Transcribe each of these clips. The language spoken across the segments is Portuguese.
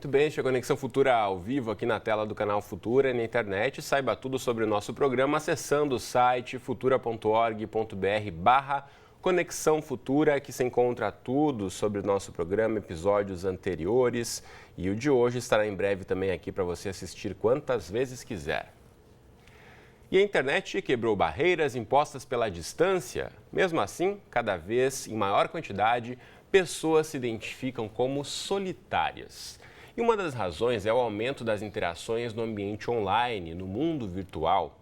Muito bem, este é a Conexão Futura ao vivo aqui na tela do canal Futura e na internet. Saiba tudo sobre o nosso programa acessando o site futura.org.br/Conexão Futura, que se encontra tudo sobre o nosso programa, episódios anteriores. E o de hoje estará em breve também aqui para você assistir quantas vezes quiser. E a internet quebrou barreiras impostas pela distância. Mesmo assim, cada vez em maior quantidade, pessoas se identificam como solitárias. E uma das razões é o aumento das interações no ambiente online, no mundo virtual.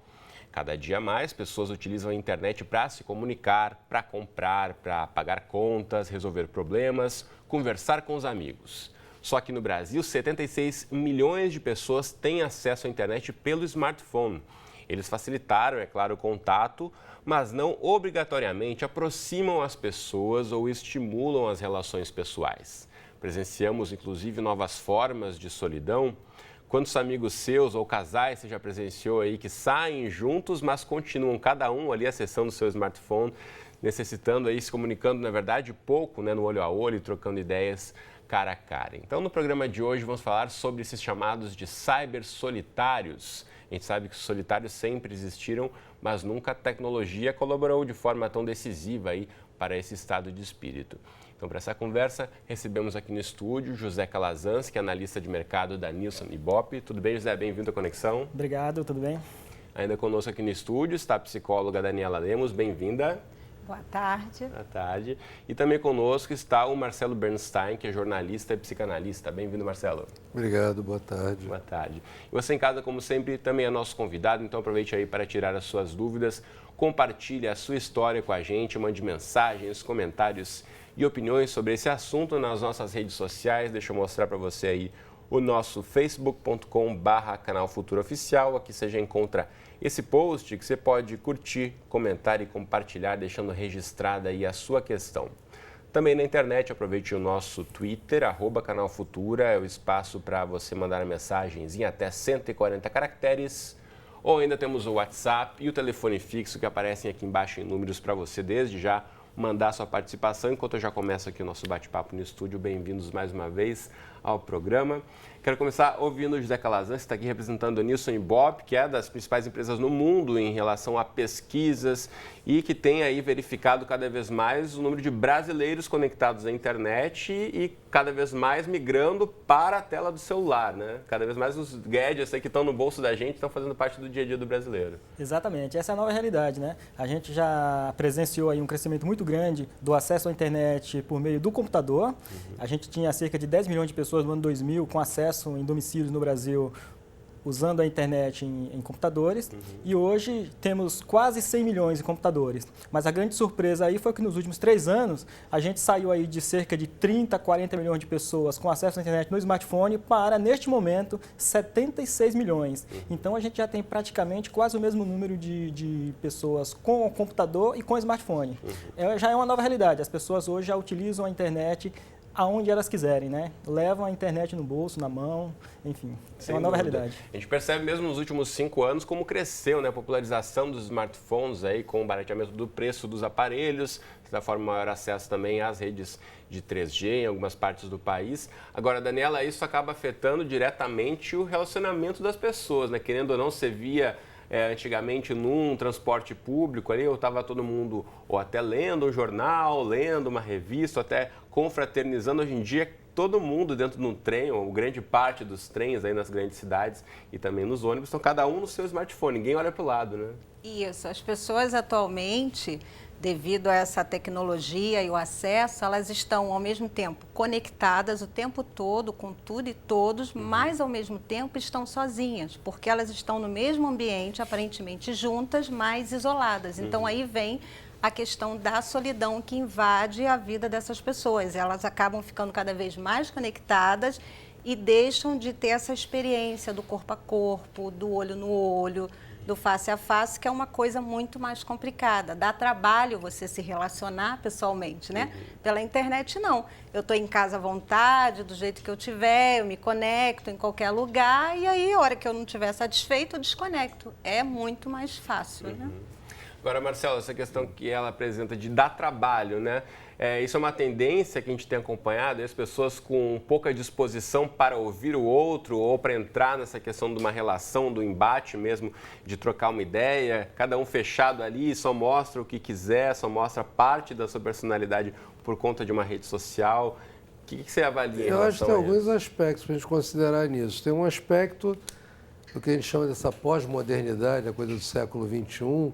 Cada dia mais, pessoas utilizam a internet para se comunicar, para comprar, para pagar contas, resolver problemas, conversar com os amigos. Só que no Brasil, 76 milhões de pessoas têm acesso à internet pelo smartphone. Eles facilitaram, é claro, o contato, mas não obrigatoriamente aproximam as pessoas ou estimulam as relações pessoais. Presenciamos, inclusive, novas formas de solidão. Quantos amigos seus ou casais você já presenciou aí que saem juntos, mas continuam cada um ali acessando o seu smartphone, necessitando aí, se comunicando, na verdade, pouco, né, no olho a olho, trocando ideias cara a cara. Então, no programa de hoje, vamos falar sobre esses chamados de cybersolitários. A gente sabe que os solitários sempre existiram, mas nunca a tecnologia colaborou de forma tão decisiva aí para esse estado de espírito. Então, para essa conversa, recebemos aqui no estúdio José Calazans, que é analista de mercado da Nielsen Ibope. Tudo bem, José? Bem-vindo à Conexão. Obrigado, tudo bem? Ainda conosco aqui no estúdio está a psicóloga Daniela Lemos. Bem-vinda. Boa tarde. Boa tarde. E também conosco está o Marcelo Bernstein, que é jornalista e psicanalista. Bem-vindo, Marcelo. Obrigado, boa tarde. Boa tarde. E você em casa, como sempre, também é nosso convidado, então aproveite aí para tirar as suas dúvidas, compartilhe a sua história com a gente, mande mensagens, comentários e opiniões sobre esse assunto nas nossas redes sociais. Deixa eu mostrar para você aí o nosso facebook.com/canal Futura Oficial. Aqui você já encontra esse post que você pode curtir, comentar e compartilhar, deixando registrada aí a sua questão. Também na internet, aproveite o nosso Twitter, @Canal Futura, é o espaço para você mandar mensagens em até 140 caracteres. Ou ainda temos o WhatsApp e o telefone fixo que aparecem aqui embaixo em números para você desde já mandar sua participação. Enquanto eu já começo aqui o nosso bate-papo no estúdio, bem-vindos mais uma vez ao programa. Quero começar ouvindo o José Calazans, que está aqui representando a Nielsen Ibope, que é das principais empresas no mundo em relação a pesquisas e que tem aí verificado cada vez mais o número de brasileiros conectados à internet e cada vez mais migrando para a tela do celular, né? Cada vez mais os gadgets aí que estão no bolso da gente estão fazendo parte do dia a dia do brasileiro. Exatamente, essa é a nova realidade, né? A gente já presenciou aí um crescimento muito grande do acesso à internet por meio do computador. A gente tinha cerca de 10 milhões de pessoas no ano 2000 com acesso em domicílios no Brasil usando a internet em computadores e hoje temos quase 100 milhões de computadores. Mas a grande surpresa aí foi que nos últimos 3 anos a gente saiu aí de cerca de 30, 40 milhões de pessoas com acesso à internet no smartphone para, neste momento, 76 milhões. Então a gente já tem praticamente quase o mesmo número de pessoas com o computador e com o smartphone. Já é uma nova realidade, as pessoas hoje já utilizam a internet aonde elas quiserem, né? Levam a internet no bolso, na mão, enfim, é uma nova realidade. A gente percebe mesmo nos últimos 5 anos como cresceu, né, a popularização dos smartphones aí, com o barateamento do preço dos aparelhos, da forma maior acesso também às redes de 3G em algumas partes do país. Agora, Daniela, isso acaba afetando diretamente o relacionamento das pessoas, né? Querendo ou não, você via antigamente num transporte público ali, eu estava todo mundo ou até lendo um jornal, lendo uma revista, ou até confraternizando. Hoje em dia, todo mundo dentro de um trem, ou grande parte dos trens aí nas grandes cidades e também nos ônibus, estão cada um no seu smartphone, ninguém olha para o lado, né? Isso, as pessoas atualmente, devido a essa tecnologia e o acesso, elas estão ao mesmo tempo conectadas o tempo todo com tudo e todos, mas ao mesmo tempo estão sozinhas, porque elas estão no mesmo ambiente, aparentemente juntas, mas isoladas. Então aí vem a questão da solidão que invade a vida dessas pessoas. Elas acabam ficando cada vez mais conectadas e deixam de ter essa experiência do corpo a corpo, do olho no olho, do face a face, que é uma coisa muito mais complicada. Dá trabalho você se relacionar pessoalmente, né? Pela internet, não. Eu estou em casa à vontade, do jeito que eu tiver, eu me conecto em qualquer lugar e aí, a hora que eu não estiver satisfeito, eu desconecto. É muito mais fácil, né? Agora, Marcelo, essa questão que ela apresenta de dar trabalho, né? Isso é uma tendência que a gente tem acompanhado, as pessoas com pouca disposição para ouvir o outro ou para entrar nessa questão de uma relação, do embate mesmo, de trocar uma ideia, cada um fechado ali, só mostra o que quiser, só mostra parte da sua personalidade por conta de uma rede social. O que você avalia em relação a isso? Eu acho que tem alguns aspectos para a gente considerar nisso. Tem um aspecto do que a gente chama dessa pós-modernidade, a coisa do século XXI,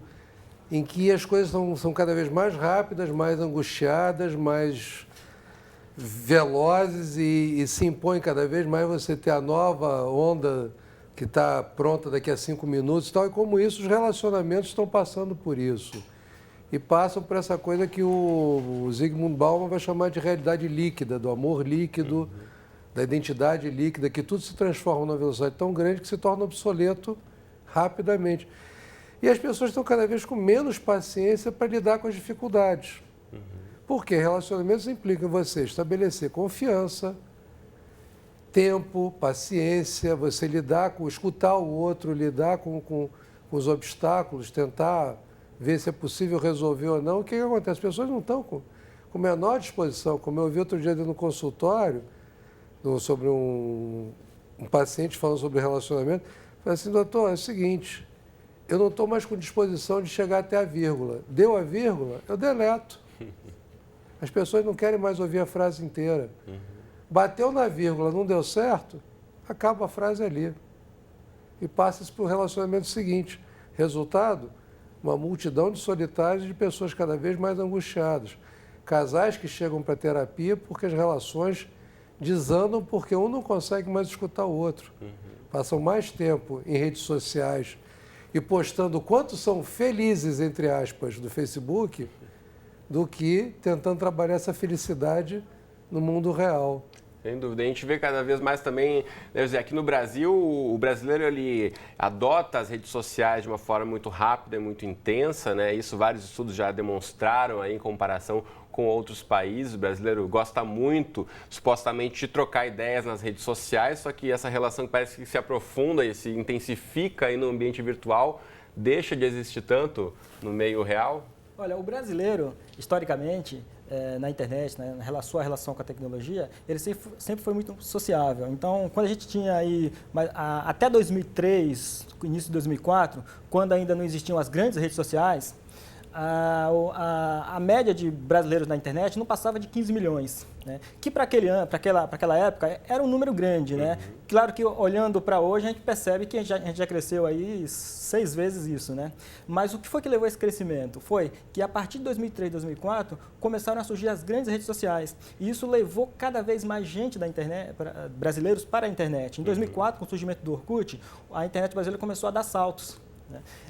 em que as coisas são cada vez mais rápidas, mais angustiadas, mais velozes e se impõe cada vez mais você ter a nova onda que está pronta daqui a 5 minutos e tal. E como isso, os relacionamentos estão passando por isso. E passam por essa coisa que o Zygmunt Bauman vai chamar de realidade líquida, do amor líquido, da identidade líquida, que tudo se transforma numa velocidade tão grande que se torna obsoleto rapidamente. E as pessoas estão cada vez com menos paciência para lidar com as dificuldades. Porque relacionamentos implicam você estabelecer confiança, tempo, paciência, você escutar o outro, lidar com os obstáculos, tentar ver se é possível resolver ou não. O que acontece? As pessoas não estão com menor disposição. Como eu ouvi outro dia no consultório, sobre um paciente falando sobre relacionamento, falei assim, doutor, é o seguinte, eu não estou mais com disposição de chegar até a vírgula. Deu a vírgula, eu deleto. As pessoas não querem mais ouvir a frase inteira. Bateu na vírgula, não deu certo, acaba a frase ali. E passa-se para o relacionamento seguinte. Resultado, uma multidão de solitários e de pessoas cada vez mais angustiadas. Casais que chegam para terapia porque as relações desandam porque um não consegue mais escutar o outro. Passam mais tempo em redes sociais e postando quanto são felizes, entre aspas, do Facebook, do que tentando trabalhar essa felicidade no mundo real. Sem dúvida. A gente vê cada vez mais também, né, José, aqui no Brasil, o brasileiro ele adota as redes sociais de uma forma muito rápida e muito intensa, né? Isso vários estudos já demonstraram aí em comparação com outros países. O brasileiro gosta muito, supostamente, de trocar ideias nas redes sociais, só que essa relação parece que se aprofunda e se intensifica aí no ambiente virtual, deixa de existir tanto no meio real? Olha, o brasileiro, historicamente, na internet, né, sua relação com a tecnologia, ele sempre foi muito sociável. Então, quando a gente tinha aí, até 2003, início de 2004, quando ainda não existiam as grandes redes sociais, a média de brasileiros na internet não passava de 15 milhões, né? Que para aquela época era um número grande, né? Claro que olhando para hoje a gente percebe que a gente já cresceu aí 6 vezes isso, né? Mas o que foi que levou a esse crescimento? Foi que a partir de 2003, 2004 começaram a surgir as grandes redes sociais e isso levou cada vez mais gente da internet, brasileiros para a internet. Em 2004, com o surgimento do Orkut, a internet brasileira começou a dar saltos.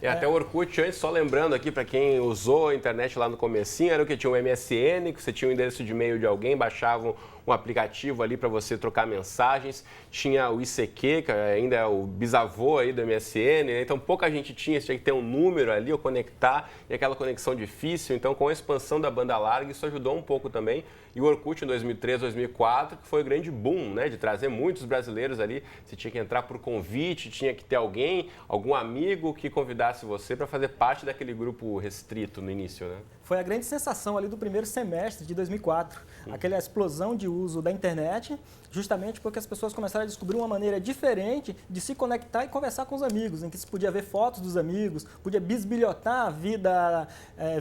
Até o Orkut, antes, só lembrando aqui para quem usou a internet lá no comecinho, era o que tinha um MSN, que você tinha o endereço de e-mail de alguém, baixava um aplicativo ali para você trocar mensagens, tinha o ICQ, que ainda é o bisavô aí do MSN, né? Então pouca gente tinha que ter um número ali ou conectar, e aquela conexão difícil. Então com a expansão da banda larga isso ajudou um pouco também. E o Orkut em 2003, 2004, que foi o grande boom, né, de trazer muitos brasileiros ali. Você tinha que entrar por convite, tinha que ter algum amigo que convidasse você para fazer parte daquele grupo restrito no início, né? Foi a grande sensação ali do primeiro semestre de 2004, aquela explosão de uso da internet, justamente porque as pessoas começaram a descobrir uma maneira diferente de se conectar e conversar com os amigos, em que se podia ver fotos dos amigos, podia bisbilhotar a vida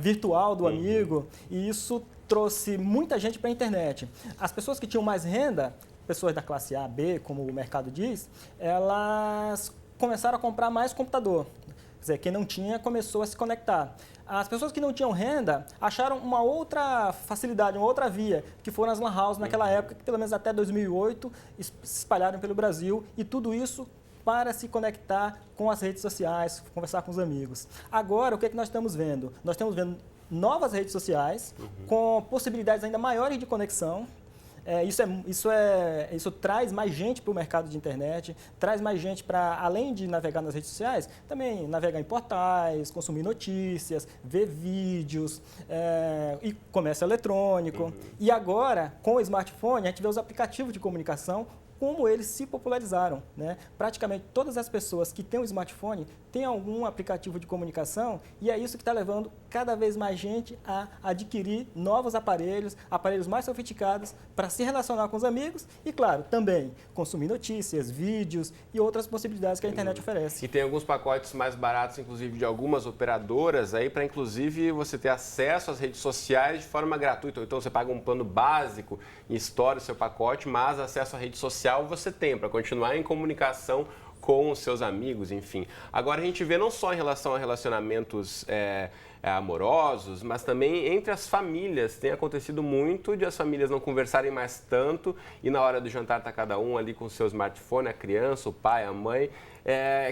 virtual do amigo, e isso trouxe muita gente para a internet. As pessoas que tinham mais renda, pessoas da classe A, B, como o mercado diz, elas começaram a comprar mais computador. Quer dizer, quem não tinha começou a se conectar. As pessoas que não tinham renda acharam uma outra facilidade, uma outra via, que foram as lan houses naquela época, que pelo menos até 2008 se espalharam pelo Brasil, e tudo isso para se conectar com as redes sociais, conversar com os amigos. Agora, o que é que nós estamos vendo? Nós estamos vendo novas redes sociais com possibilidades ainda maiores de conexão. Isso traz mais gente para o mercado de internet, traz mais gente para, além de navegar nas redes sociais, também navegar em portais, consumir notícias, ver vídeos, e comércio eletrônico. E agora, com o smartphone, a gente vê os aplicativos de comunicação como eles se popularizaram, né? Praticamente todas as pessoas que têm um smartphone têm algum aplicativo de comunicação e é isso que está levando cada vez mais gente a adquirir novos aparelhos mais sofisticados para se relacionar com os amigos e, claro, também consumir notícias, vídeos e outras possibilidades que a internet oferece. E tem alguns pacotes mais baratos, inclusive de algumas operadoras, aí para inclusive você ter acesso às redes sociais de forma gratuita. Ou então você paga um plano básico e estoura o seu pacote, mas acesso à rede social você tem para continuar em comunicação com os seus amigos, enfim. Agora a gente vê não só em relação a relacionamentos amorosos, mas também entre as famílias. Tem acontecido muito de as famílias não conversarem mais tanto e na hora do jantar tá cada um ali com o seu smartphone, a criança, o pai, a mãe.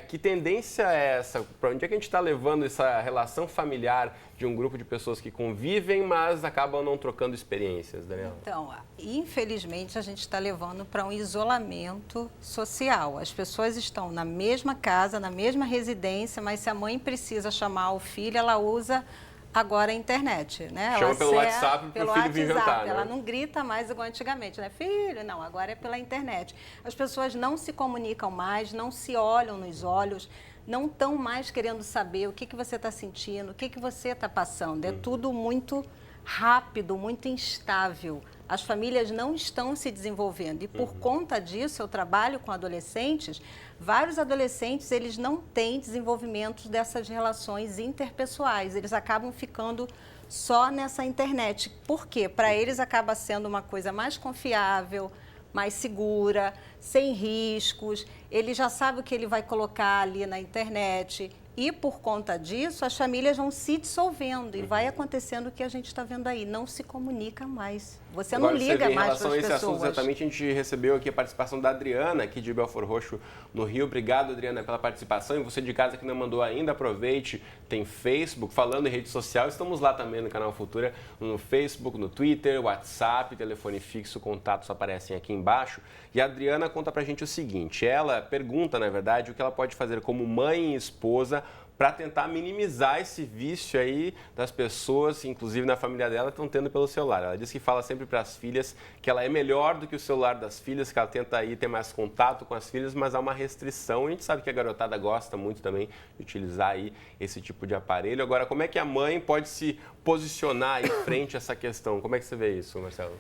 Que tendência é essa? Para onde é que a gente está levando essa relação familiar de um grupo de pessoas que convivem, mas acabam não trocando experiências, Daniela? Então, infelizmente, a gente está levando para um isolamento social. As pessoas estão na mesma casa, na mesma residência, mas se a mãe precisa chamar o filho, ela usa agora a internet, né? Chama pelo WhatsApp para o filho vir jantar, né? Ela não grita mais igual antigamente, né? Filho, não, agora é pela internet. As pessoas não se comunicam mais, não se olham nos olhos, não estão mais querendo saber o que você está sentindo, o que você está passando. É tudo muito rápido, muito instável. As famílias não estão se desenvolvendo e por conta disso, eu trabalho com adolescentes, vários adolescentes, eles não têm desenvolvimento dessas relações interpessoais, eles acabam ficando só nessa internet. Por quê? Para eles acaba sendo uma coisa mais confiável, mais segura, sem riscos, ele já sabe o que ele vai colocar ali na internet. E, por conta disso, as famílias vão se dissolvendo e vai acontecendo o que a gente está vendo aí. Não se comunica mais. Você Agora, não liga mais para as pessoas. Em relação a esse assunto, exatamente, a gente recebeu aqui a participação da Adriana, aqui de Belford Roxo, no Rio. Obrigado, Adriana, pela participação. E você de casa que não mandou ainda, aproveite. Tem Facebook, falando em rede social. Estamos lá também no Canal Futura, no Facebook, no Twitter, WhatsApp, telefone fixo, contatos aparecem aqui embaixo. E a Adriana conta pra gente o seguinte, ela pergunta, na verdade, o que ela pode fazer como mãe e esposa para tentar minimizar esse vício aí das pessoas, inclusive na família dela, estão tendo pelo celular. Ela diz que fala sempre para as filhas que ela é melhor do que o celular das filhas, que ela tenta aí ter mais contato com as filhas, mas há uma restrição. A gente sabe que a garotada gosta muito também de utilizar aí esse tipo de aparelho. Agora, como é que a mãe pode se posicionar aí frente a essa questão? Como é que você vê isso, Marcelo?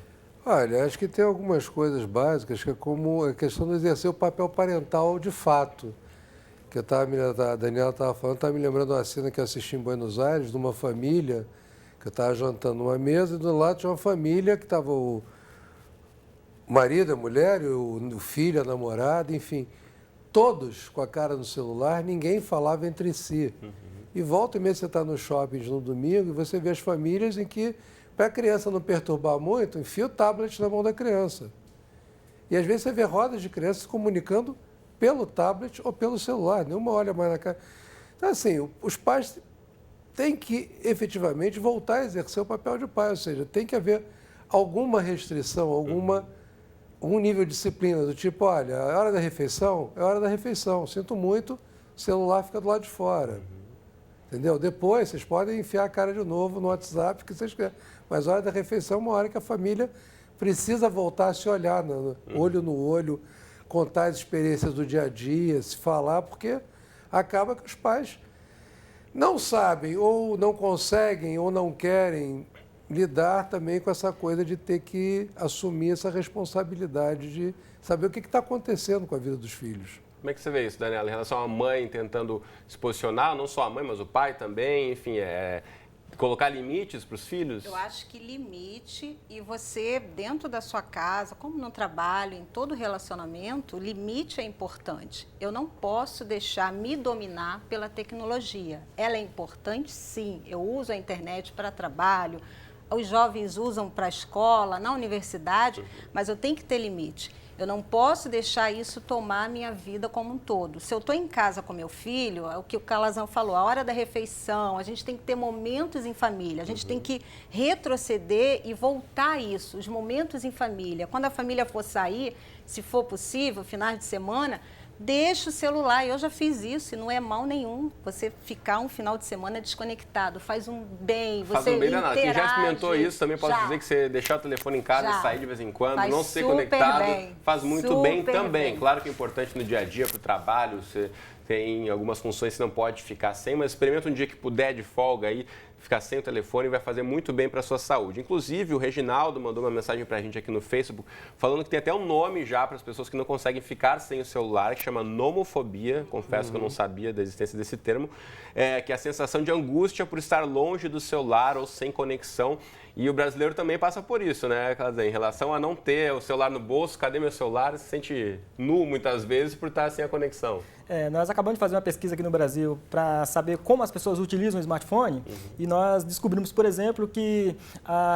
Olha, acho que tem algumas coisas básicas, que é como a questão de exercer o papel parental de fato. Que a Daniela estava falando, estava me lembrando uma cena que eu assisti em Buenos Aires, de uma família, que eu estava jantando numa mesa, e do lado tinha uma família que estava o marido, a mulher, o filho, a namorada, enfim, todos com a cara no celular, ninguém falava entre si. E volta e meia você está no shopping no domingo e você vê as famílias em que, para a criança não perturbar muito, enfia o tablet na mão da criança. E às vezes você vê rodas de crianças se comunicando pelo tablet ou pelo celular, nenhuma olha mais na cara. Então, assim, os pais têm que efetivamente voltar a exercer o papel de pai, ou seja, tem que haver alguma restrição, algum nível de disciplina, do tipo, olha, a hora da refeição é a hora da refeição, sinto muito, o celular fica do lado de fora. Entendeu? Depois vocês podem enfiar a cara de novo no WhatsApp, que vocês querem. Mas a hora da refeição é uma hora que a família precisa voltar a se olhar, olho no olho, contar as experiências do dia a dia, se falar, porque acaba que os pais não sabem, ou não conseguem, ou não querem lidar também com essa coisa de ter que assumir essa responsabilidade de saber o que está acontecendo com a vida dos filhos. Como é que você vê isso, Daniela, em relação à mãe tentando se posicionar, não só a mãe, mas o pai também, enfim, colocar limites para os filhos? Eu acho que limite, e você, dentro da sua casa, como no trabalho, em todo relacionamento, limite é importante. Eu não posso deixar me dominar pela tecnologia. Ela é importante, sim. Eu uso a internet para trabalho, os jovens usam para a escola, na universidade, mas eu tenho que ter limite. Eu não posso deixar isso tomar a minha vida como um todo. Se eu estou em casa com meu filho, é o que o Calazão falou, a hora da refeição, a gente tem que ter momentos em família, a gente tem que retroceder e voltar a isso, os momentos em família. Quando a família for sair, se for possível, finais de semana, Deixa o celular, eu já fiz isso e não é mal nenhum. Você ficar um final de semana desconectado, faz um bem, Faz você um bem danado. Quem já experimentou isso também pode já. dizer que você deixar o telefone em casa Já. e sair de vez em quando, Faz não ser super conectado, bem. faz muito Super bem também. bem. Claro que é importante no dia a dia, para o trabalho, você tem algumas funções que você não pode ficar sem, mas experimenta um dia que puder de folga aí, ficar sem o telefone vai fazer muito bem para a sua saúde. Inclusive, o Reginaldo mandou uma mensagem para a gente aqui no Facebook, falando que tem até um nome já para as pessoas que não conseguem ficar sem o celular, que chama nomofobia. Confesso que eu não sabia da existência desse termo, que é a sensação de angústia por estar longe do celular ou sem conexão. E o brasileiro também passa por isso, né, Claudinha? Em relação a não ter o celular no bolso, cadê meu celular? Se sente nu muitas vezes por estar sem a conexão. Nós acabamos de fazer uma pesquisa aqui no Brasil para saber como as pessoas utilizam o smartphone e nós descobrimos, por exemplo, que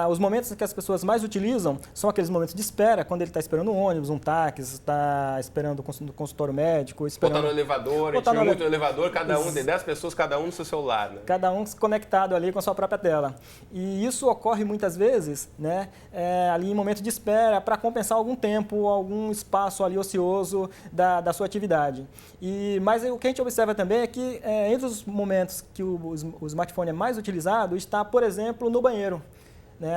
os momentos que as pessoas mais utilizam são aqueles momentos de espera, quando ele está esperando um ônibus, um táxi, está esperando no consultório médico, esperando... Botar no elevador, a gente vê muito no elevador, cada um, tem 10 pessoas, cada um no seu celular, né? Cada um conectado ali com a sua própria tela. E isso ocorre muitas vezes, né, ali em momento de espera, para compensar algum tempo, algum espaço ali ocioso da sua atividade. Mas o que a gente observa também é que entre os momentos que o smartphone é mais utilizado está, por exemplo, no banheiro.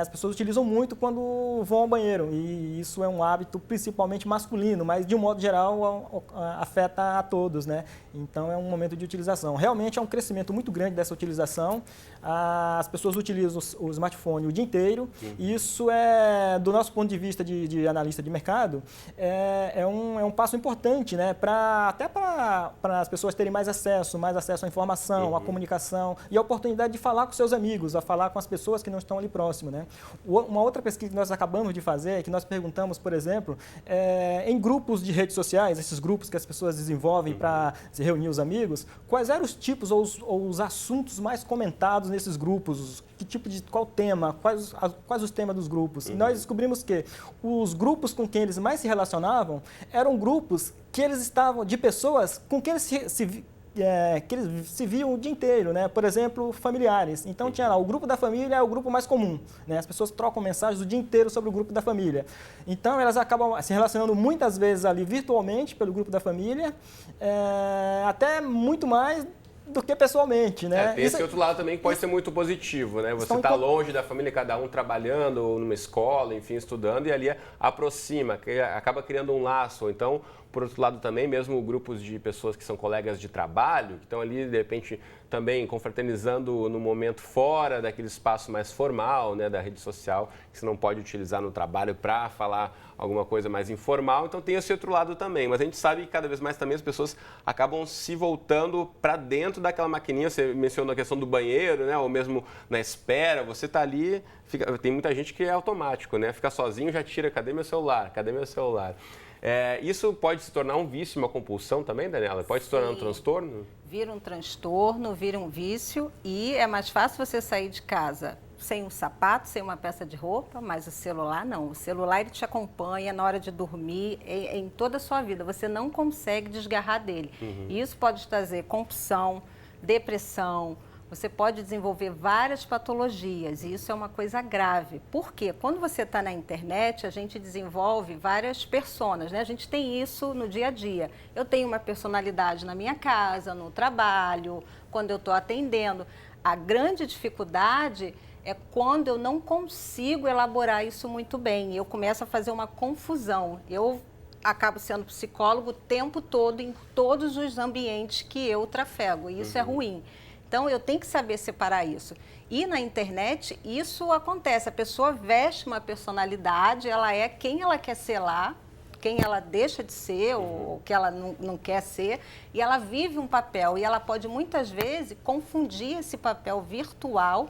As pessoas utilizam muito quando vão ao banheiro e isso é um hábito principalmente masculino, mas de um modo geral afeta a todos, né? Então é um momento de utilização. Realmente é um crescimento muito grande dessa utilização. As pessoas utilizam o smartphone o dia inteiro e isso do nosso ponto de vista de analista de mercado, é um passo importante, né? Até para as pessoas terem mais acesso à informação, à comunicação e a oportunidade de falar com seus amigos, a falar com as pessoas que não estão ali próximo. Né? Uma outra pesquisa que nós acabamos de fazer é que nós perguntamos, por exemplo, em grupos de redes sociais, esses grupos que as pessoas desenvolvem para se reunir os amigos, quais eram os tipos ou os assuntos mais comentados nesses grupos, qual tema, quais os temas dos grupos. E nós descobrimos que os grupos com quem eles mais se relacionavam eram grupos que eles estavam de pessoas com quem eles que eles se viam o dia inteiro, né? Por exemplo, familiares. Então tinha lá, o grupo da família é o grupo mais comum, né? As pessoas trocam mensagens o dia inteiro sobre o grupo da família. Então elas acabam se relacionando muitas vezes ali virtualmente pelo grupo da família, até muito mais do que pessoalmente, né? Tem esse outro lado também que pode ser muito positivo, né? Você está longe da família, cada um trabalhando, ou numa escola, enfim, estudando, e ali aproxima, acaba criando um laço. Então, por outro lado também, mesmo grupos de pessoas que são colegas de trabalho, que estão ali, de repente, também confraternizando no momento fora daquele espaço mais formal, né, da rede social, que você não pode utilizar no trabalho para falar alguma coisa mais informal. Então tem esse outro lado também. Mas a gente sabe que cada vez mais também as pessoas acabam se voltando para dentro daquela maquininha. Você mencionou a questão do banheiro, né, ou mesmo na espera. Você está ali, tem muita gente que é automático, né? Fica sozinho, já tira, cadê meu celular? Cadê meu celular? Isso pode se tornar um vício, uma compulsão também, Daniela? Pode se tornar um transtorno? Vira um transtorno, vira um vício e é mais fácil você sair de casa sem um sapato, sem uma peça de roupa, mas o celular não. O celular ele te acompanha na hora de dormir, em toda a sua vida. Você não consegue desgarrar dele. E isso pode trazer compulsão, depressão. Você pode desenvolver várias patologias e isso é uma coisa grave. Por quê? Quando você está na internet, a gente desenvolve várias personas, né? A gente tem isso no dia a dia. Eu tenho uma personalidade na minha casa, no trabalho, quando eu estou atendendo. A grande dificuldade é quando eu não consigo elaborar isso muito bem. Eu começo a fazer uma confusão. Eu acabo sendo psicólogo o tempo todo, em todos os ambientes que eu trafego. E isso é ruim. Então, eu tenho que saber separar isso. E na internet, isso acontece. A pessoa veste uma personalidade, ela é quem ela quer ser lá, quem ela deixa de ser ou que ela não quer ser, e ela vive um papel. E ela pode, muitas vezes, confundir esse papel virtual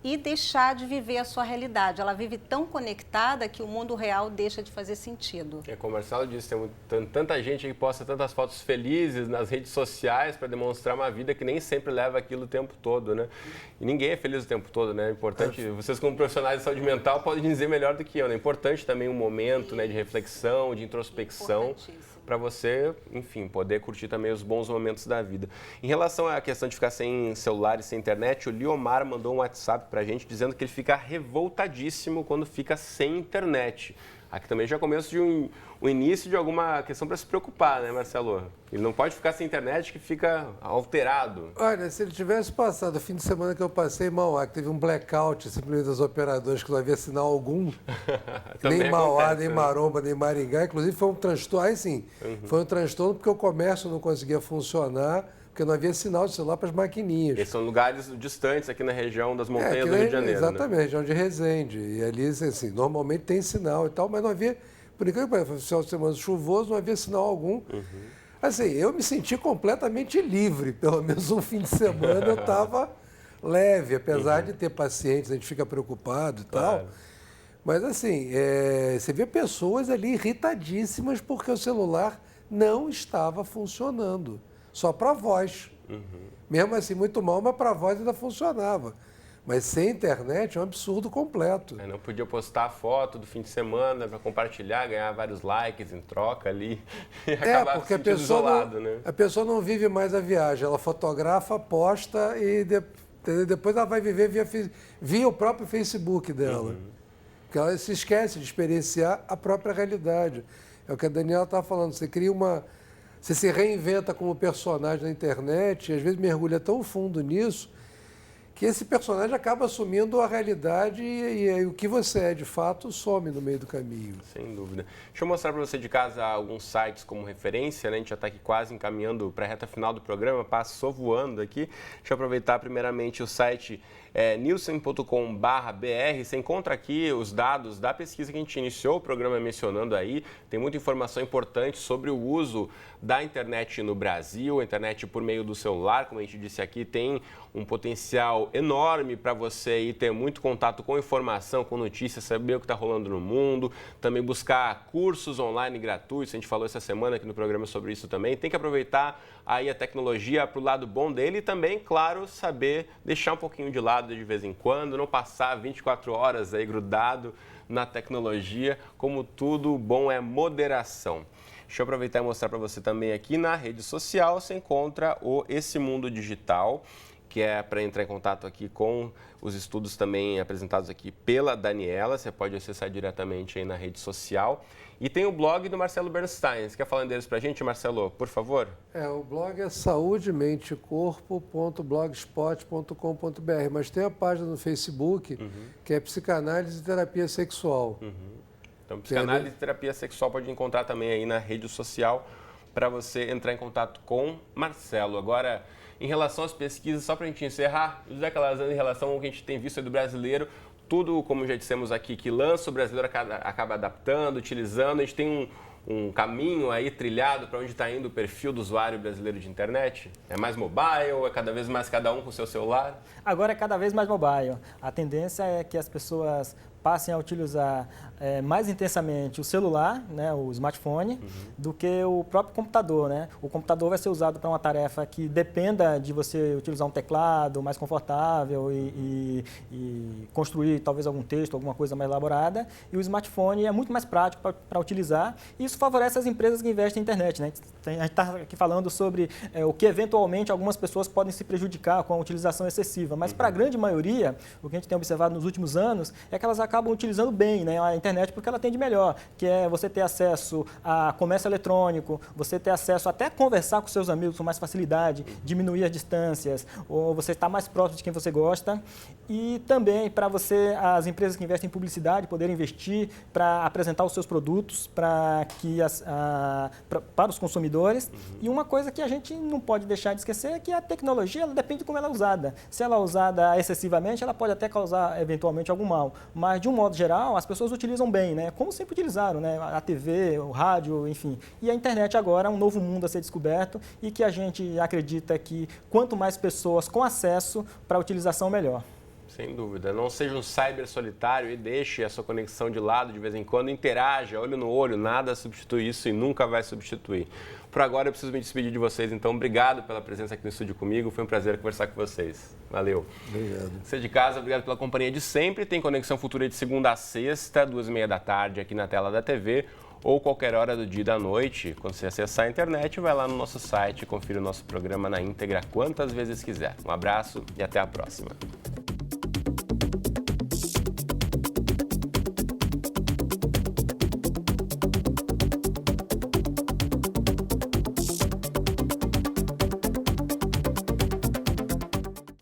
e deixar de viver a sua realidade. Ela vive tão conectada que o mundo real deixa de fazer sentido. Como o Marcelo disse, tem tanta gente que posta tantas fotos felizes nas redes sociais para demonstrar uma vida que nem sempre leva aquilo o tempo todo, né? E ninguém é feliz o tempo todo, né? É importante, vocês como profissionais de saúde mental podem dizer melhor do que eu, né? É importante também um momento, né, de reflexão, de introspecção, para você, enfim, poder curtir também os bons momentos da vida. Em relação à questão de ficar sem celular e sem internet, o Liomar mandou um WhatsApp para a gente dizendo que ele fica revoltadíssimo quando fica sem internet. aqui também já começa de o início de alguma questão para se preocupar, né, Marcelo? Ele não pode ficar sem internet que fica alterado. Olha, se ele tivesse passado o fim de semana que eu passei em Mauá, que teve um blackout simplesmente dos operadores, que não havia sinal algum, nem Mauá, nem Maromba, nem Maringá, inclusive foi um transtorno, aí sim, foi um transtorno porque o comércio não conseguia funcionar, porque não havia sinal de celular para as maquininhas. Esses são lugares distantes aqui na região das montanhas do Rio de Janeiro. Exatamente, né? Região de Resende. E ali, assim, normalmente tem sinal e tal, mas não havia, por incrível que pareça, foi um final de semana chuvoso, não havia sinal algum. Assim, eu me senti completamente livre, pelo menos um fim de semana eu estava leve, apesar de ter pacientes, a gente fica preocupado e tal. Mas assim, você vê pessoas ali irritadíssimas porque o celular não estava funcionando. Só para voz. Mesmo assim, muito mal, mas para voz ainda funcionava. Mas sem internet é um absurdo completo. Não podia postar foto do fim de semana para compartilhar, ganhar vários likes em troca ali e acabar porque se sentindo isolado, né? A pessoa não vive mais a viagem, ela fotografa, posta e depois ela vai viver via o próprio Facebook dela. Porque ela se esquece de experienciar a própria realidade. É o que a Daniela estava falando, você se reinventa como personagem na internet e às vezes mergulha tão fundo nisso que esse personagem acaba assumindo a realidade e o que você é de fato some no meio do caminho. Sem dúvida. Deixa eu mostrar para você de casa alguns sites como referência, né? A gente já está aqui quase encaminhando para a reta final do programa, passou voando aqui. Deixa eu aproveitar primeiramente o site nielsen.com/br. Você encontra aqui os dados da pesquisa que a gente iniciou o programa mencionando aí. Tem muita informação importante sobre o uso da internet no Brasil. A internet por meio do celular, como a gente disse aqui, tem um potencial enorme para você aí ter muito contato com informação, com notícias, saber o que está rolando no mundo, também buscar cursos online gratuitos. A gente falou essa semana aqui no programa sobre isso também. Tem que aproveitar aí a tecnologia para o lado bom dele e também, claro, saber deixar um pouquinho de lado de vez em quando, não passar 24 horas aí grudado na tecnologia. Como tudo bom é moderação. Deixa eu aproveitar e mostrar para você também aqui na rede social, você encontra o Esse Mundo Digital, que é para entrar em contato aqui com os estudos também apresentados aqui pela Daniela. Você pode acessar diretamente aí na rede social. E tem o blog do Marcelo Bernstein. Você quer falar deles para a gente, Marcelo, por favor? O blog é saudementecorpo.blogspot.com.br, mas tem a página no Facebook, que é Psicanálise e Terapia Sexual. Então, psicanálise e terapia sexual pode encontrar também aí na rede social para você entrar em contato com Marcelo. Agora, em relação às pesquisas, só para a gente encerrar, José Calazans, em relação ao que a gente tem visto aí do brasileiro, tudo, como já dissemos aqui, que lança o brasileiro acaba adaptando, utilizando. A gente tem um caminho aí trilhado para onde está indo o perfil do usuário brasileiro de internet? É mais mobile? É cada vez mais cada um com o seu celular? Agora é cada vez mais mobile. A tendência é que as pessoas passem a utilizar mais intensamente o celular, né, o smartphone, do que o próprio computador, né? O computador vai ser usado para uma tarefa que dependa de você utilizar um teclado mais confortável e construir talvez algum texto, alguma coisa mais elaborada. E o smartphone é muito mais prático para utilizar. E isso favorece as empresas que investem em internet, né? A gente está aqui falando sobre o que eventualmente algumas pessoas podem se prejudicar com a utilização excessiva. Mas para a grande maioria, o que a gente tem observado nos últimos anos é que elas acabam utilizando bem, né, a internet porque ela tem de melhor, que é você ter acesso a comércio eletrônico, você ter acesso até a conversar com seus amigos com mais facilidade, diminuir as distâncias, ou você estar mais próximo de quem você gosta. E também para as empresas que investem em publicidade, poderem investir para apresentar os seus produtos para os consumidores. E uma coisa que a gente não pode deixar de esquecer é que a tecnologia ela depende de como ela é usada. Se ela é usada excessivamente, ela pode até causar eventualmente algum mal. Mas, de um modo geral, as pessoas utilizam bem, né? Como sempre utilizaram, né? A TV, o rádio, enfim. E a internet agora é um novo mundo a ser descoberto e que a gente acredita que quanto mais pessoas com acesso para a utilização, melhor. Sem dúvida. Não seja um cyber solitário e deixe a sua conexão de lado de vez em quando. Interaja, olho no olho, nada substitui isso e nunca vai substituir. Por agora, eu preciso me despedir de vocês, então obrigado pela presença aqui no estúdio comigo. Foi um prazer conversar com vocês. Valeu. Obrigado. Você de casa, obrigado pela companhia de sempre. Tem Conexão Futura de segunda a sexta, 2h30 da tarde, aqui na tela da TV, ou qualquer hora do dia e da noite. Quando você acessar a internet, vai lá no nosso site e confira o nosso programa na íntegra quantas vezes quiser. Um abraço e até a próxima.